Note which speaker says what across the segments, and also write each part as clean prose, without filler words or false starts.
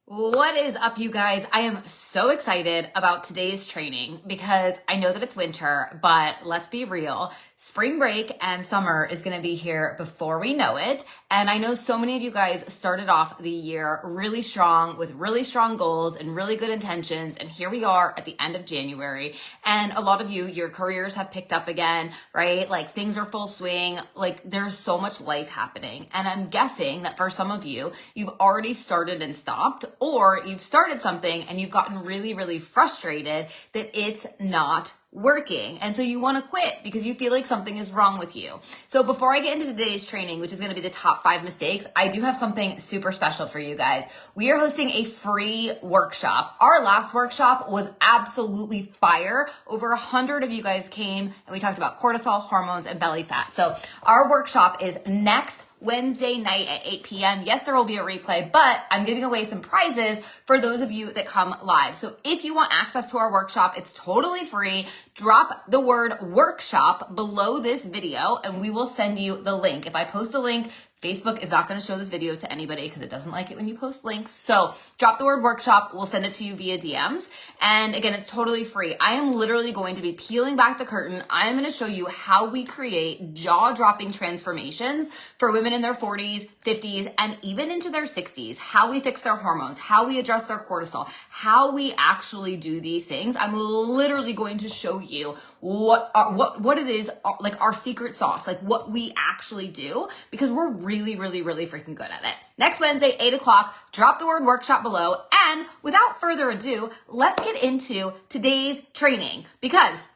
Speaker 1: What is up, you guys? I am so excited about today's training because I know that it's winter, but let's be real. Spring break and summer is going to be here before we know it. And I know so many of you guys started off the year really strong with really strong goals and really good intentions. And here we are at the end of January. And a lot of you, your careers have picked up again, right? Like things are full swing. Like there's so much life happening. And I'm guessing that for some of you, you've already started and stopped, or you've started something and you've gotten really, really frustrated that it's not working. And so you want to quit because you feel like something is wrong with you. So before I get into today's training, which is going to be the top 5 mistakes, I do have something super special for you guys. We are hosting a free workshop. Our last workshop was absolutely fire. Over 100 of you guys came and we talked about cortisol, hormones, and belly fat. So our workshop is next Wednesday night at 8 p.m. Yes, there will be a replay, but I'm giving away some prizes for those of you that come live. So if you want access to our workshop, it's totally free. Drop the word workshop below this video and we will send you the link. If I post a link, Facebook is not going to show this video to anybody because it doesn't like it when you post links. So drop the word workshop. We'll send it to you via DMs. And again, it's totally free. I am literally going to be peeling back the curtain. I am going to show you how we create jaw-dropping transformations for women in their 40s, 50s, and even into their 60s. How we fix their hormones, how we address their cortisol, how we actually do these things. I'm literally going to show you what it is, like our secret sauce, like what we actually do, because we're really freaking good at it. Next Wednesday, 8 o'clock, drop the word workshop below. And without further ado, let's get into today's training, because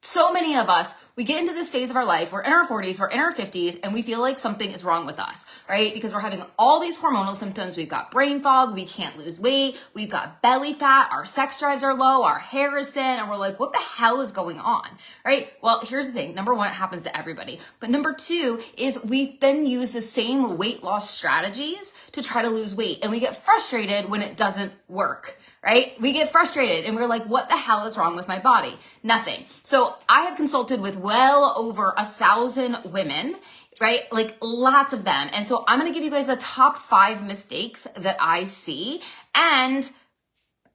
Speaker 1: so many of us, we get into this phase of our life, we're in our 40s, we're in our 50s, and we feel like something is wrong with us, right? Because we're having all these hormonal symptoms. We've got brain fog, we can't lose weight, we've got belly fat, our sex drives are low, our hair is thin, and we're like, what the hell is going on, right? Well, here's the thing. Number one, it happens to everybody. But number two is we then use the same weight loss strategies to try to lose weight, and we get frustrated when it doesn't work. Right? We get frustrated and we're like, what the hell is wrong with my body? Nothing. So I have consulted with well over 1,000 women, right? Like lots of them. And so I'm going to give you guys the top 5 mistakes that I see, and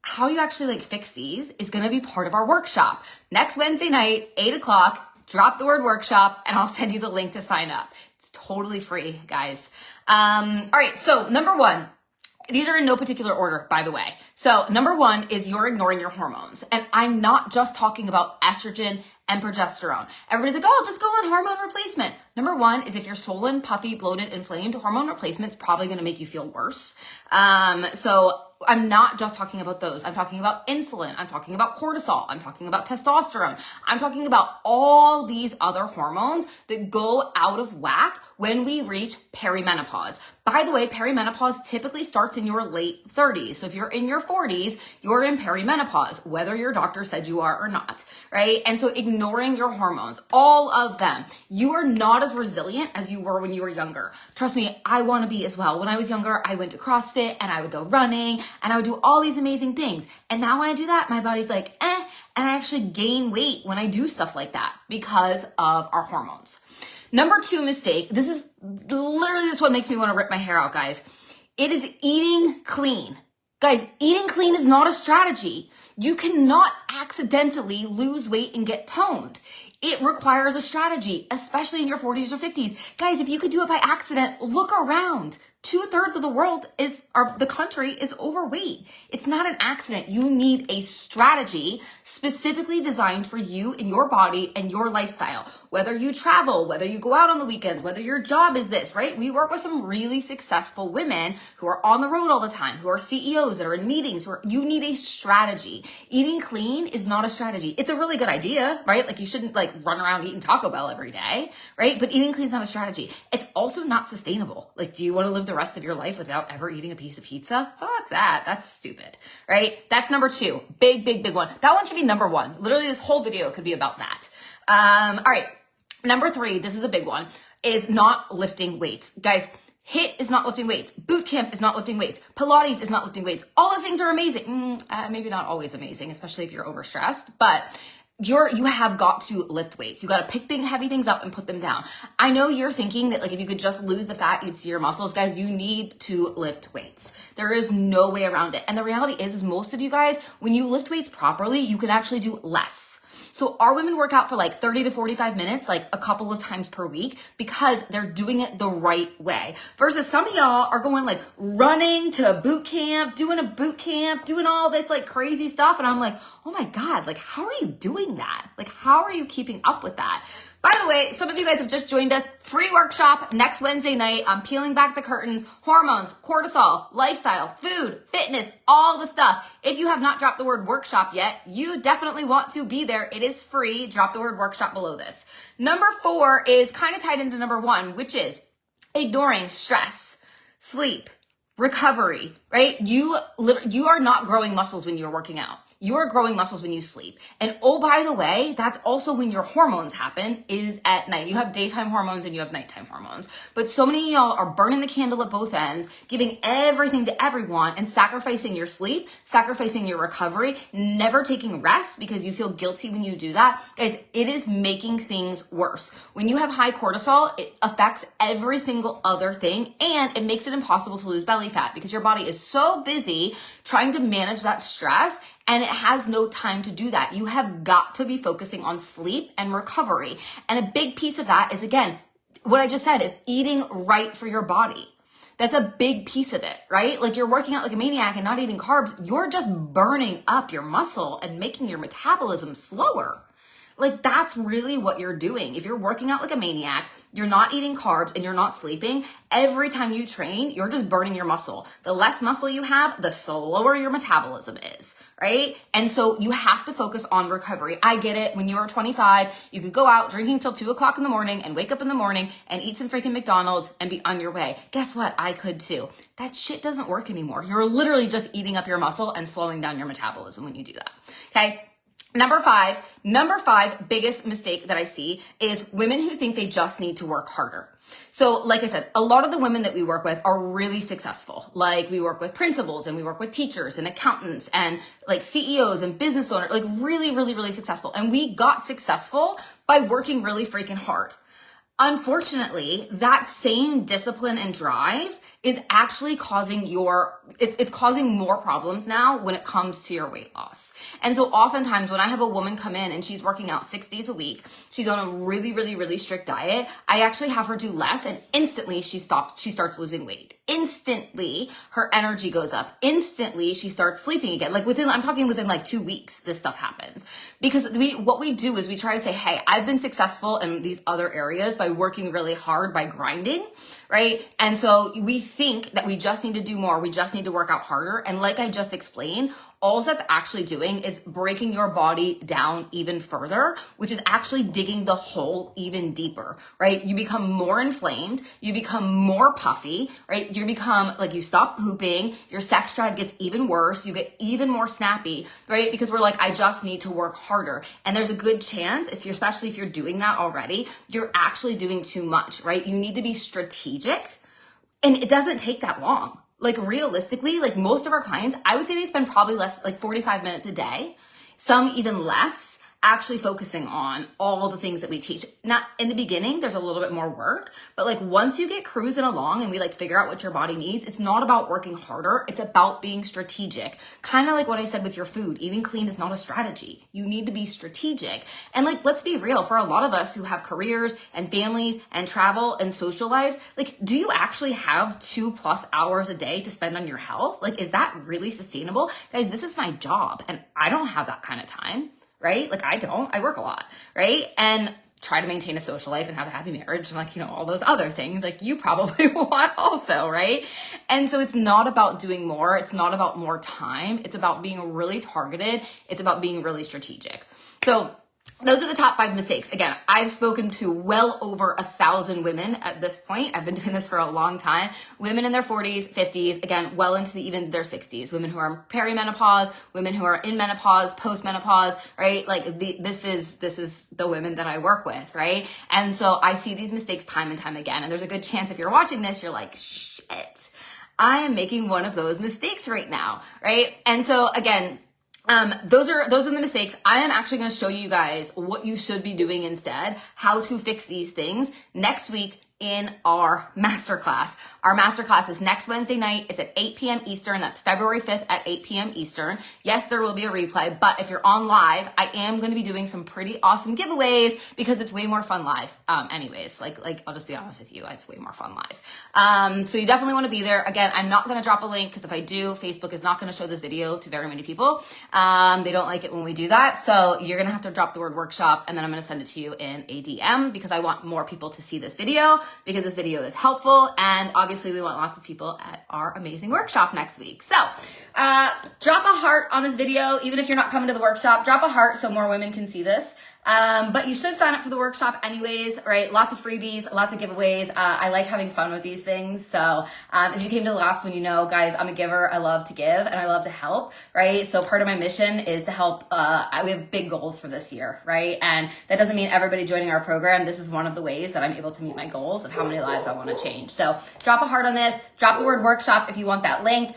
Speaker 1: how you actually like fix these is going to be part of our workshop. Next Wednesday night, 8 o'clock, drop the word workshop and I'll send you the link to sign up. It's totally free, guys. All right. So number 1, these are in no particular order, by the way. So number 1 is you're ignoring your hormones. And I'm not just talking about estrogen and progesterone. Everybody's like, oh, just go on hormone replacement. Number 1 is if you're swollen, puffy, bloated, inflamed, hormone replacement's probably going to make you feel worse. So I'm not just talking about those. I'm talking about insulin. I'm talking about cortisol. I'm talking about testosterone. I'm talking about all these other hormones that go out of whack when we reach perimenopause. By the way, perimenopause typically starts in your late 30s. So if you're in your 40s, you're in perimenopause, whether your doctor said you are or not, right? And so ignoring your hormones, all of them, you are not as resilient as you were when you were younger. Trust me, I want to be as well. When I was younger, I went to CrossFit and I would go running and I would do all these amazing things. And now when I do that, my body's like, and I actually gain weight when I do stuff like that because of our hormones. Number 2 mistake, this is literally this one makes me want to rip my hair out, guys. It is eating clean. Guys, eating clean is not a strategy. You cannot accidentally lose weight and get toned. It requires a strategy, especially in your 40s or 50s. Guys, if you could do it by accident, look around. 2/3 of the world the country is overweight. It's not an accident. You need a strategy specifically designed for you and your body and your lifestyle. Whether you travel, whether you go out on the weekends, whether your job is this, right? We work with some really successful women who are on the road all the time, who are CEOs, that are in meetings, you need a strategy. Eating clean is not a strategy. It's a really good idea, right? Like you shouldn't like run around eating Taco Bell every day, right? But eating clean is not a strategy. It's also not sustainable. Like, do you want to live the rest of your life without ever eating a piece of pizza? Fuck that. That's stupid, right? That's number 2. Big one. That one should be number 1. Literally this whole video could be about that. All right. Number 3, this is a big one, is not lifting weights. Guys, HIIT is not lifting weights. Boot camp is not lifting weights. Pilates is not lifting weights. All those things are amazing. Maybe not always amazing, especially if you're overstressed, but you have got to lift weights. You got to pick heavy things up and put them down. I know you're thinking that like if you could just lose the fat, you'd see your muscles. Guys, you need to lift weights. There is no way around it. And the reality is most of you guys, when you lift weights properly, you can actually do less. So our women work out for like 30 to 45 minutes, like a couple of times per week, because they're doing it the right way. Versus some of y'all are going like running to boot camp, doing all this like crazy stuff. And I'm like, oh my God, like how are you doing that? Like how are you keeping up with that? By the way, some of you guys have just joined us. Free workshop next Wednesday night. I'm peeling back the curtains, hormones, cortisol, lifestyle, food, fitness, all the stuff. If you have not dropped the word workshop yet, you definitely want to be there. It is free. Drop the word workshop below this. Number 4 is kind of tied into number 1, which is ignoring stress, sleep, recovery, right? You are not growing muscles when you're working out. You are growing muscles when you sleep. And oh, by the way, that's also when your hormones happen, is at night. You have daytime hormones and you have nighttime hormones. But so many of y'all are burning the candle at both ends, giving everything to everyone and sacrificing your sleep, sacrificing your recovery, never taking rest because you feel guilty when you do that. Guys, it is making things worse. When you have high cortisol, it affects every single other thing and it makes it impossible to lose belly fat because your body is so busy trying to manage that stress and it has no time to do that. You have got to be focusing on sleep and recovery. And a big piece of that is, again, what I just said is eating right for your body. That's a big piece of it, right? Like you're working out like a maniac and not eating carbs. You're just burning up your muscle and making your metabolism slower. Like that's really what you're doing. If you're working out like a maniac, you're not eating carbs and you're not sleeping, every time you train, you're just burning your muscle. The less muscle you have, the slower your metabolism is, right? And so you have to focus on recovery. I get it. When you were 25, you could go out drinking till 2 o'clock in the morning and wake up in the morning and eat some freaking McDonald's and be on your way. Guess what? I could too. That shit doesn't work anymore. You're literally just eating up your muscle and slowing down your metabolism when you do that. Okay. Number five biggest mistake that I see is women who think they just need to work harder. So like I said, a lot of the women that we work with are really successful. Like we work with principals and we work with teachers and accountants and like CEOs and business owners, like really, really, really successful. And we got successful by working really freaking hard. Unfortunately, that same discipline and drive is actually causing it's causing more problems now when it comes to your weight loss. And so oftentimes when I have a woman come in and she's working out 6 days a week, she's on a really, really, really strict diet, I actually have her do less and instantly she starts losing weight. Instantly her energy goes up. Instantly she starts sleeping again. Like I'm talking within like 2 weeks, this stuff happens. Because what we do is we try to say, hey, I've been successful in these other areas by working really hard, by grinding, right? And so we think that we just need to do more. We just need to work out harder. And like I just explained, all that's actually doing is breaking your body down even further, which is actually digging the hole even deeper, right? You become more inflamed, you become more puffy, right? You stop pooping, your sex drive gets even worse, you get even more snappy, right? Because we're like, I just need to work harder. And there's a good chance, especially if you're doing that already, you're actually doing too much, right? You need to be strategic. And it doesn't take that long. Like realistically, like most of our clients, I would say they spend probably less, like 45 minutes a day, some even less, actually focusing on all the things that we teach. Not in the beginning, there's a little bit more work, but like once you get cruising along and we like figure out what your body needs, it's not about working harder. It's about being strategic. Kind of like what I said with your food. Eating clean is not a strategy. You need to be strategic. And like, let's be real, for a lot of us who have careers and families and travel and social life, like, do you actually have 2+ hours a day to spend on your health? Like, is that really sustainable? Guys, this is my job and I don't have that kind of time. Right? Like I work a lot, right? And try to maintain a social life and have a happy marriage and like, all those other things like you probably want also, right? And so it's not about doing more. It's not about more time. It's about being really targeted. It's about being really strategic. So those are the top 5 mistakes. Again, I've spoken to well over 1,000 women at this point. I've been doing this for a long time. Women in their 40s, 50s, again, well into even their 60s. Women who are in perimenopause, women who are in menopause, postmenopause, right? Like this is the women that I work with, right? And so I see these mistakes time and time again. And there's a good chance if you're watching this, you're like, shit, I am making one of those mistakes right now, right? And so again, Those are the mistakes. I am actually going to show you guys what you should be doing instead, how to fix these things next week in our masterclass. Our masterclass is next Wednesday night. It's at 8 p.m. Eastern. That's February 5th at 8 p.m. Eastern. Yes, there will be a replay, but if you're on live, I am going to be doing some pretty awesome giveaways because it's way more fun live. Anyways, like I'll just be honest with you, it's way more fun live. So you definitely want to be there. Again, I'm not going to drop a link because if I do, Facebook is not going to show this video to very many people. They don't like it when we do that. So you're going to have to drop the word workshop and then I'm going to send it to you in a DM because I want more people to see this video because this video is helpful. And obviously we want lots of people at our amazing workshop next week. So drop a heart on this video. Even if you're not coming to the workshop, drop a heart so more women can see this. But you should sign up for the workshop anyways, right? Lots of freebies, lots of giveaways. I like having fun with these things. So, if you came to the last one, you know, guys, I'm a giver. I love to give and I love to help, right? So part of my mission is to help, we have big goals for this year, right? And that doesn't mean everybody joining our program. This is one of the ways that I'm able to meet my goals of how many lives I want to change. So drop a heart on this, drop the word workshop if you want that link.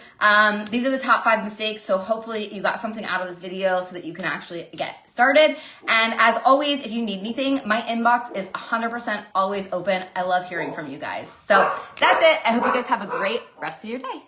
Speaker 1: These are the top 5 mistakes. So hopefully you got something out of this video so that you can actually get started. And as always, if you need anything, my inbox is 100% always open. I love hearing from you guys. So that's it. I hope you guys have a great rest of your day.